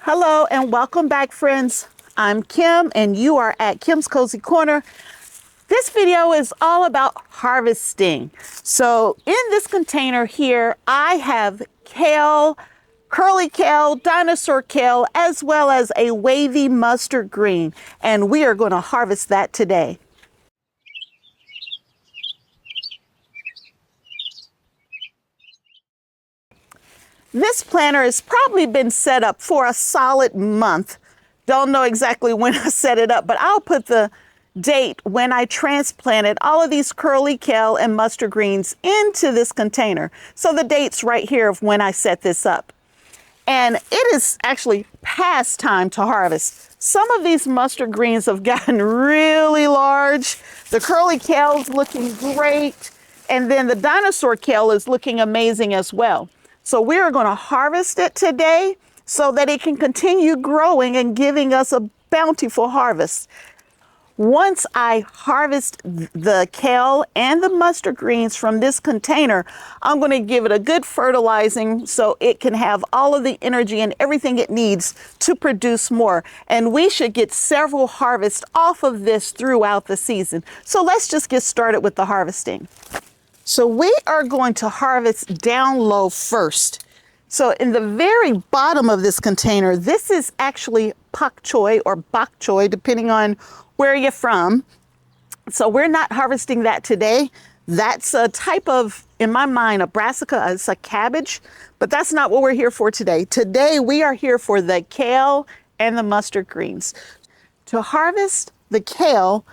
Hello and welcome back, friends. I'm Kim and you are at Kim's Cozy Corner. This video is all about harvesting. So in this container here, I have kale, curly kale, dinosaur kale, as well as a wavy mustard green. And we are going to harvest that today. This planter has probably been set up for a solid month. Don't know exactly when I set it up, but I'll put the date when I transplanted all of these curly kale and mustard greens into this container. So the date's right here of when I set this up. And it is actually past time to harvest. Some of these mustard greens have gotten really large. The curly kale's looking great. And then the dinosaur kale is looking amazing as well. So we are going to harvest it today so that it can continue growing and giving us a bountiful harvest. Once I harvest the kale and the mustard greens from this container, I'm going to give it a good fertilizing so it can have all of the energy and everything it needs to produce more. And we should get several harvests off of this throughout the season. So let's just get started with the harvesting. So we are going to harvest down low first. So in the very bottom of this container, this is actually pak choy or bok choy, depending on where you're from. So we're not harvesting that today. That's a type of, in my mind, a brassica. It's a cabbage, but that's not what we're here for today. Today we are here for the kale and the mustard greens. To harvest the kale,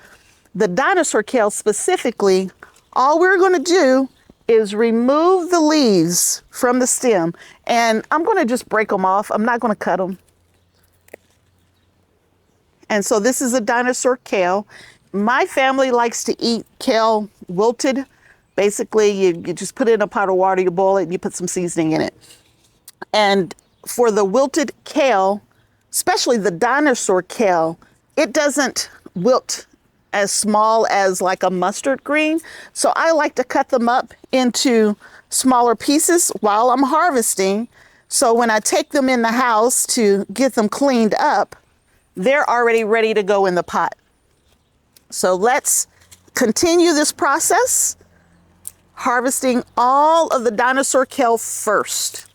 the dinosaur kale specifically, all we're going to do is remove the leaves from the stem, and I'm going to just break them off. I'm not going to cut them. And so this is a dinosaur kale. My family likes to eat kale wilted. Basically, you just put it in a pot of water, you boil it, and you put some seasoning in it. And for the wilted kale, especially the dinosaur kale, it doesn't wilt as small as like a mustard green. So I like to cut them up into smaller pieces while I'm harvesting. So when I take them in the house to get them cleaned up, they're already ready to go in the pot. So let's continue this process, harvesting all of the dinosaur kale first.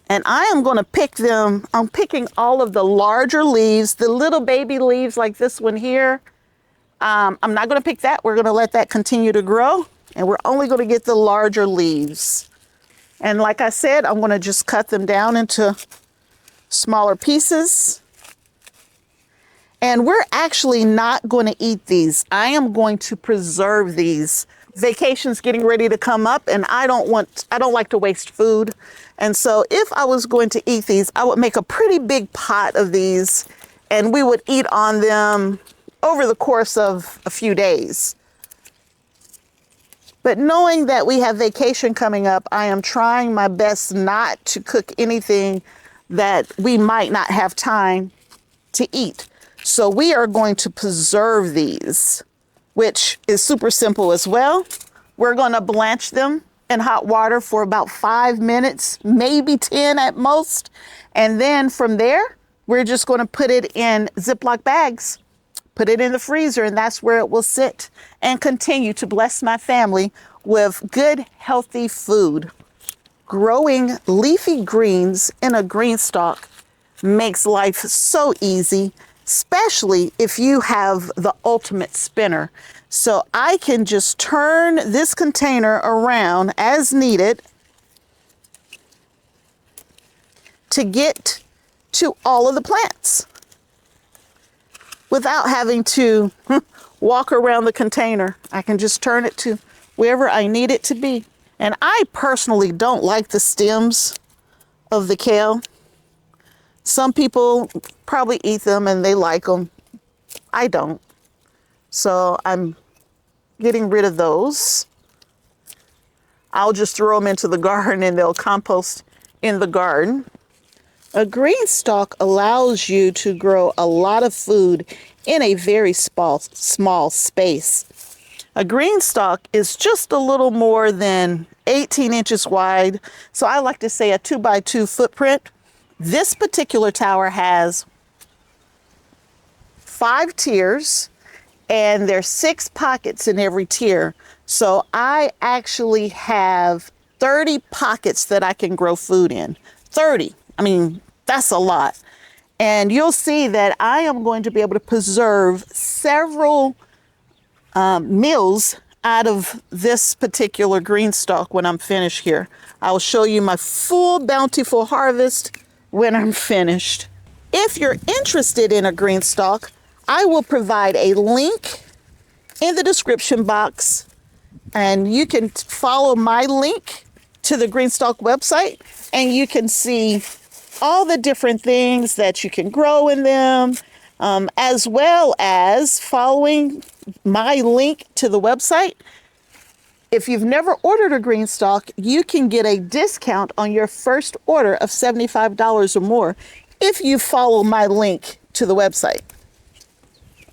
And I am going to pick them. I'm picking all of the larger leaves, the little baby leaves like this one here. I'm not going to pick that. We're going to let that continue to grow, and we're only going to get the larger leaves. And like I said, I'm going to just cut them down into smaller pieces. And we're actually not going to eat these. I am going to preserve these. Vacation's getting ready to come up, and I don't like to waste food. And so if I was going to eat these, I would make a pretty big pot of these, and we would eat on them over the course of a few days. But knowing that we have vacation coming up, I am trying my best not to cook anything that we might not have time to eat. So we are going to preserve these, which is super simple as well. We're going to blanch them in hot water for about 5 minutes, maybe 10 at most. And then from there, we're just going to put it in Ziploc bags, put it in the freezer, and that's where it will sit and continue to bless my family with good, healthy food. Growing leafy greens in a GreenStalk makes life so easy, especially if you have the ultimate spinner. So I can just turn this container around as needed to get to all of the plants without having to walk around the container. I can just turn it to wherever I need it to be. And I personally don't like the stems of the kale. Some people probably eat them and they like them. I don't. So I'm getting rid of those. I'll just throw them into the garden and they'll compost in the garden. A GreenStalk allows you to grow a lot of food in a very small space. A GreenStalk is just a little more than 18 inches wide. So I like to say a 2x2 footprint. This particular tower has 5 tiers, and there's 6 pockets in every tier. So I actually have 30 pockets that I can grow food in. 30. I mean, that's a lot. And you'll see that I am going to be able to preserve several meals out of this particular GreenStalk when I'm finished here. I'll show you my full bountiful harvest when I'm finished. If you're interested in a GreenStalk, I will provide a link in the description box, and you can follow my link to the GreenStalk website, and you can see all the different things that you can grow in them, as well as following my link to the website. If you've never ordered a GreenStalk, you can get a discount on your first order of $75 or more if you follow my link to the website.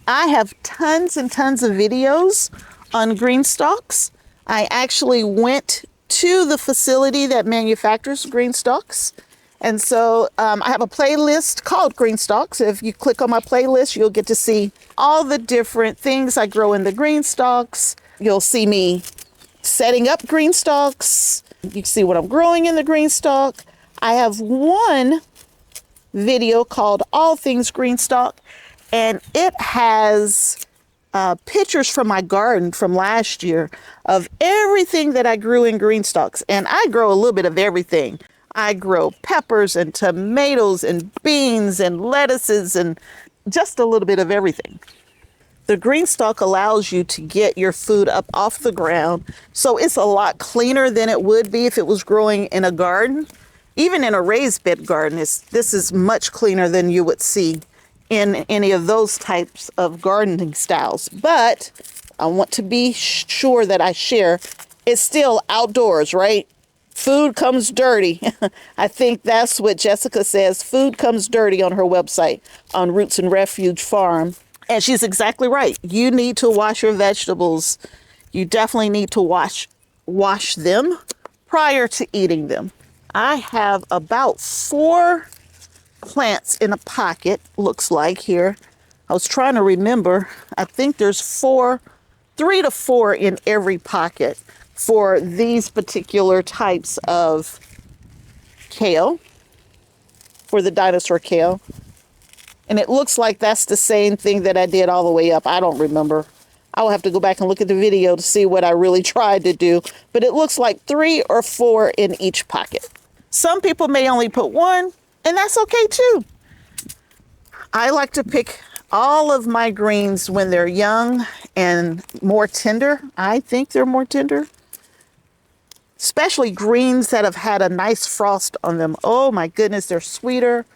I have tons and tons of videos on GreenStalks. I actually went to the facility that manufactures GreenStalks. And so I have a playlist called GreenStalks. If you click on my playlist, you'll get to see all the different things I grow in the GreenStalks. You'll see me setting up GreenStalks. You can see what I'm growing in the GreenStalk. I have one video called All Things GreenStalk, and it has pictures from my garden from last year of everything that I grew in GreenStalks. And I grow a little bit of everything. I grow peppers and tomatoes and beans and lettuces and just a little bit of everything. The GreenStalk allows you to get your food up off the ground, so it's a lot cleaner than it would be if it was growing in a garden. Even in a raised bed garden, this is much cleaner than you would see in any of those types of gardening styles. But I want to be sure that I share, it's still outdoors, right? Food comes dirty. I think that's what Jessica says. Food comes dirty on her website on Roots and Refuge Farm. And she's exactly right. You need to wash your vegetables. You definitely need to wash them prior to eating them. I have about 4 plants in a pocket, looks like here. I was trying to remember. I think there's 3 to 4 in every pocket for these particular types of kale, for the dinosaur kale. And it looks like that's the same thing that I did all the way up. I don't remember. I'll have to go back and look at the video to see what I really tried to do. But it looks like 3 or 4 in each pocket. Some people may only put 1, and that's okay too. I like to pick all of my greens when they're young and more tender. I think they're more tender. Especially greens that have had a nice frost on them. Oh my goodness, they're sweeter.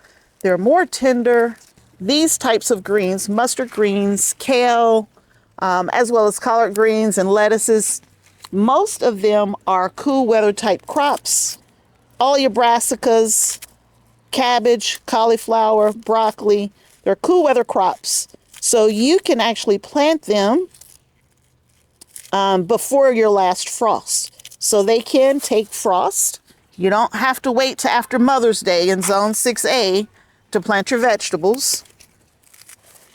They're more tender. These types of greens, mustard greens, kale, as well as collard greens and lettuces, most of them are cool weather type crops. All your brassicas, cabbage, cauliflower, broccoli, they're cool weather crops. So you can actually plant them before your last frost. So they can take frost. You don't have to wait till after Mother's Day in Zone 6A to plant your vegetables.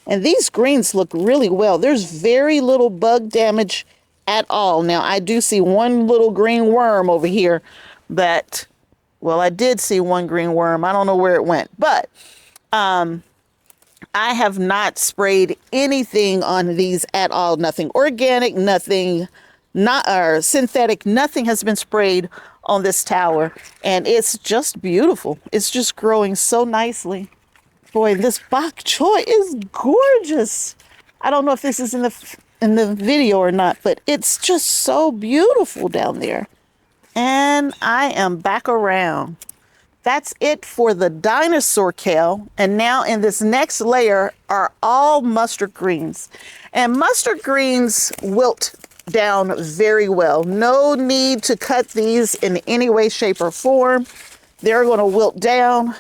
And these greens look really well. There's very little bug damage at all. Now, I do see one little green worm over here that, well, I did see one green worm. I don't know where it went, but I have not sprayed anything on these at all. Nothing organic, nothing or synthetic, nothing has been sprayed on this tower. And it's just beautiful. It's just growing so nicely. Boy, this bok choy is gorgeous. I don't know if this is in the video or not, but it's just so beautiful down there. And I am back around. That's it for the dinosaur kale. And now in this next layer are all mustard greens. And mustard greens wilt down very well. No need to cut these in any way, shape, or form. They're going to wilt down.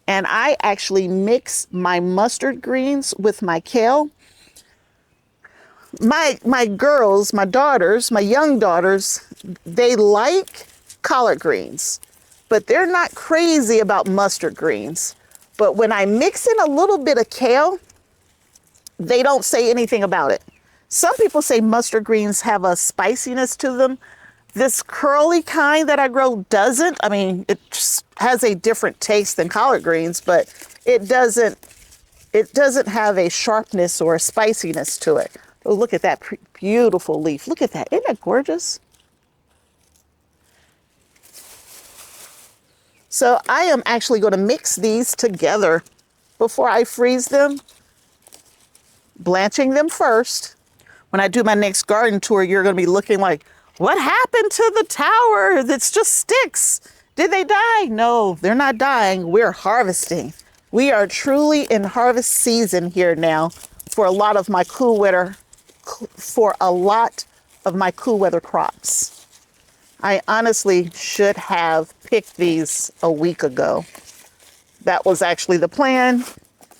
And I actually mix my mustard greens with my kale. My girls, my daughters, my young daughters, they like collard greens. but they're not crazy about mustard greens. But when I mix in a little bit of kale, they don't say anything about it. Some people say mustard greens have a spiciness to them. This curly kind that I grow doesn't. I mean, it just has a different taste than collard greens, but it doesn't have a sharpness or a spiciness to it. Oh, look at that beautiful leaf. Look at that. Isn't that gorgeous? So I am actually going to mix these together before I freeze them, blanching them first. When I do my next garden tour, you're going to be looking like, what happened to the tower? It's just sticks. Did they die? No, they're not dying. We're harvesting. We are truly in harvest season here now for a lot of my cool weather crops. I honestly should have picked these a week ago. That was actually the plan.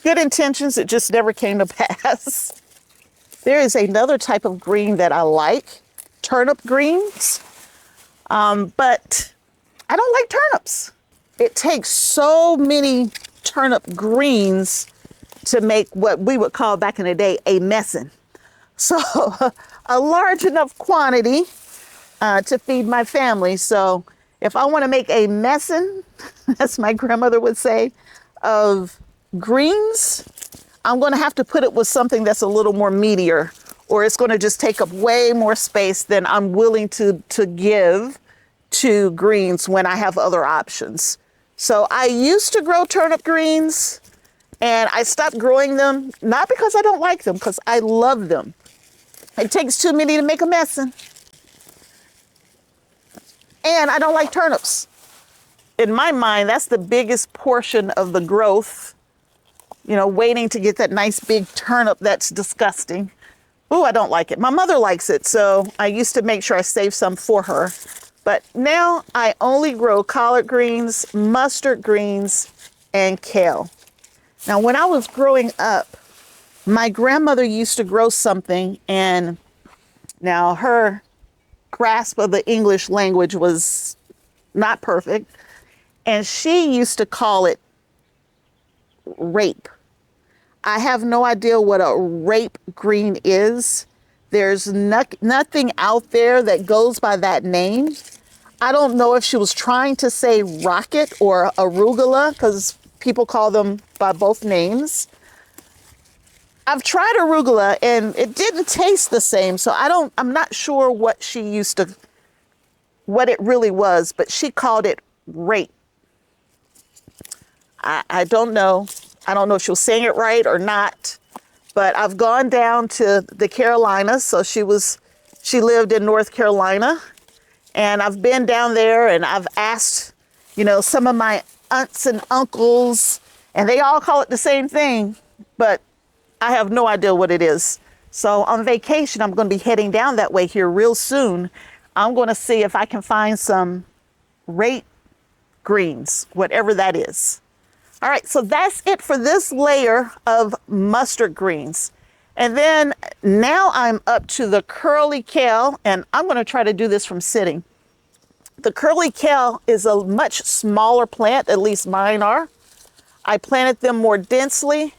Good intentions, it just never came to pass. There is another type of green that I like, turnip greens, but I don't like turnips. It takes so many turnip greens to make what we would call back in the day a messin. So a large enough quantity to feed my family. So if I want to make a messin, as my grandmother would say, of greens, I'm going to have to put it with something that's a little more meatier, or it's going to just take up way more space than I'm willing to give to greens when I have other options. So I used to grow turnip greens and I stopped growing them, not because I don't like them, because I love them. It takes too many to make a messin. And I don't like turnips. In my mind, that's the biggest portion of the growth. You know, waiting to get that nice big turnip that's disgusting. Ooh, I don't like it. My mother likes it, so I used to make sure I saved some for her. But now I only grow collard greens, mustard greens, and kale. Now, when I was growing up, my grandmother used to grow something, and now her grasp of the English language was not perfect, and she used to call it rape. I have no idea what a rape green is. There's nothing out there that goes by that name. I don't know if she was trying to say rocket or arugula, because people call them by both names. I've tried arugula and it didn't taste the same, so I'm not sure what it really was, but she called it rape. I don't know. I don't know if she was saying it right or not, but I've gone down to the Carolinas. So she lived in North Carolina, and I've been down there and I've asked, some of my aunts and uncles, and they all call it the same thing, but I have no idea what it is. So on vacation, I'm going to be heading down that way here real soon. I'm going to see if I can find some rape greens, whatever that is. All right, so that's it for this layer of mustard greens. And then now I'm up to the curly kale, and I'm going to try to do this from sitting. The curly kale is a much smaller plant, at least mine are. I planted them more densely.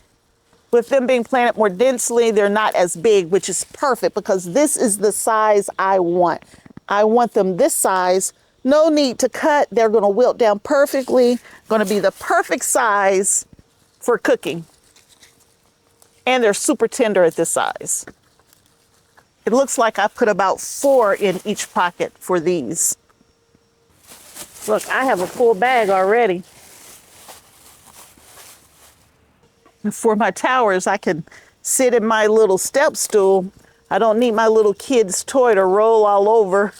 With them being planted more densely, they're not as big, which is perfect because this is the size I want. I want them this size. No need to cut. They're going to wilt down perfectly. Going to be the perfect size for cooking. And they're super tender at this size. It looks like I put about 4 in each pocket for these. Look, I have a full bag already. For my towers, I can sit in my little step stool. I don't need my little kid's toy to roll all over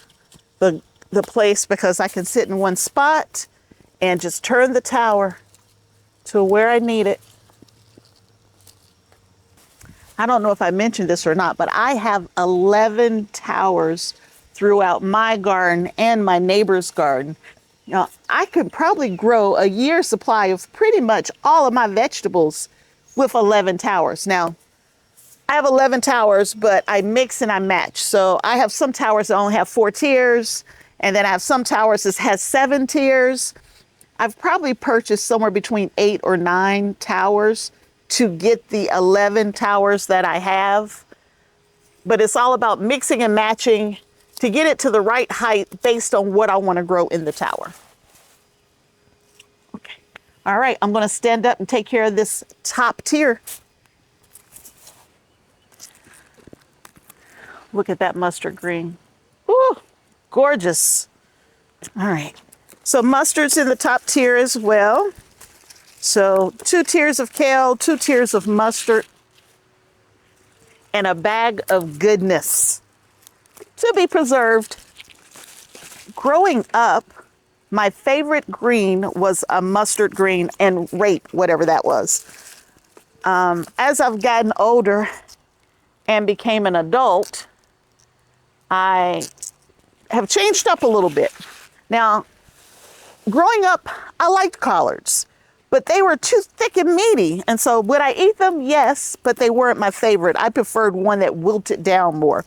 the place because I can sit in one spot and just turn the tower to where I need it. I don't know if I mentioned this or not, but I have 11 towers throughout my garden and my neighbor's garden. Now, I could probably grow a year's supply of pretty much all of my vegetables with 11 towers. Now, I have 11 towers, but I mix and I match. So I have some towers that only have 4 tiers, and then I have some towers that has 7 tiers. I've probably purchased somewhere between 8 or 9 towers to get the 11 towers that I have. But it's all about mixing and matching to get it to the right height based on what I want to grow in the tower. Okay. All right, I'm going to stand up and take care of this top tier. Look at that mustard green. Ooh, gorgeous. All right. So mustard's in the top tier as well. So 2 tiers of kale, 2 tiers of mustard, and a bag of goodness to be preserved. Growing up, my favorite green was a mustard green and rape, whatever that was. As I've gotten older and became an adult, I have changed up a little bit. Now, growing up, I liked collards, but they were too thick and meaty. And so would I eat them? Yes, but they weren't my favorite. I preferred one that wilted down more.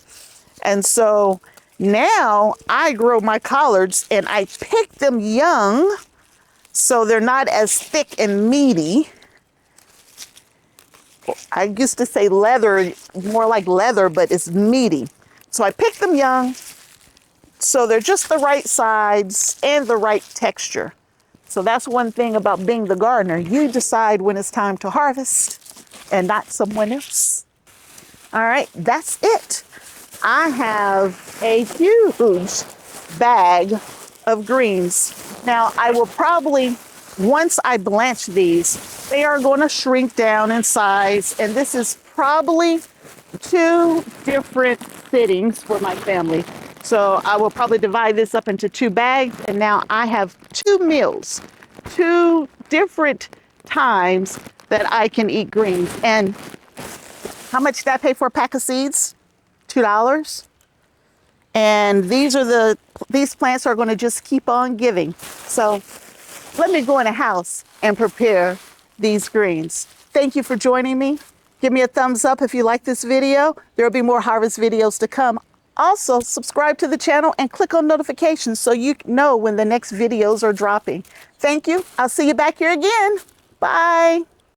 And so now I grow my collards and I pick them young so they're not as thick and meaty. I used to say leather, more like leather, but it's meaty. So I pick them young so they're just the right size and the right texture. So that's one thing about being the gardener. You decide when it's time to harvest and not someone else. All right, that's it. I have a huge bag of greens. Now I will probably, once I blanch these, they are going to shrink down in size. And this is probably 2 different sittings for my family. So I will probably divide this up into 2 bags. And now I have 2 meals, 2 different times that I can eat greens. And how much did I pay for a pack of seeds? $2. And these plants are going to just keep on giving. So let me go in the house and prepare these greens. Thank you for joining me. Give me a thumbs up if you like this video. There will be more harvest videos to come. Also, subscribe to the channel and click on notifications so you know when the next videos are dropping. Thank you. I'll see you back here again. Bye.